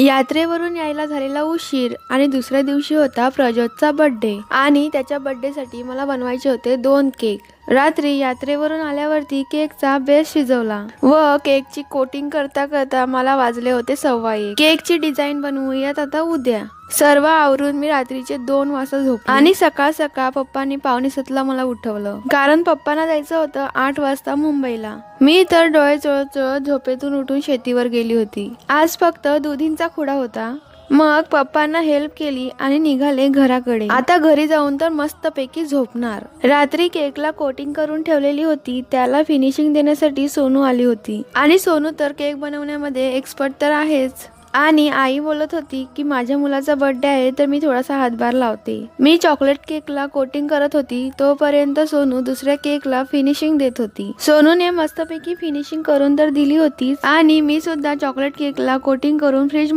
यात्रेवरून यायला झालेला उशीर आणि दुसऱ्या दिवशी होता प्रज्योतचा बर्थडे आणि त्याच्या बर्थडेसाठी मला बनवायचे होते 2 केक। रात्री यात्रेवरून आल्यावरती केकचा बेस शिजवला व केकची कोटिंग करता करता मला वाजले होते 1:15। केकची डिझाईन बनवूयात आता उद्या। सर्व आवरून मी रात्रीचे 2 वाजता झोपले आणि सकाळ सकाळ पप्पांनी 6:45ला मला उठवलं, कारण पप्पांना जायचं होतं 8 वाजता मुंबईला। मी तर डोळे चोळत चोळत झोपेतून उठून शेतीवर गेली होती। आज फक्त दुधींचा खुडा होता। मग पप्पांना हेल्प केली आणि निघाले घराकडे। आता घरी जाऊन तर मस्तपैकी झोपणार। रात्री केकला कोटिंग करून ठेवलेली होती, त्याला फिनिशिंग देण्यासाठी सोनू आली होती आणि सोनू तर केक बनवण्यामध्ये एक्सपर्ट तर आहेच। आणि आई बोलत होती की माझ्या मुलाचा बर्थडे आहे तर मी थोडासा हातभार लावते। मी चॉकलेट केकला कोटिंग करत होती तोपर्यंत सोनू दुसऱ्या केकला फिनिशिंग देत होती। सोनूने मस्तपैकी फिनिशिंग करून तर दिली होती आणि मी सुद्धा चॉकलेट केकला कोटिंग करून फ्रीज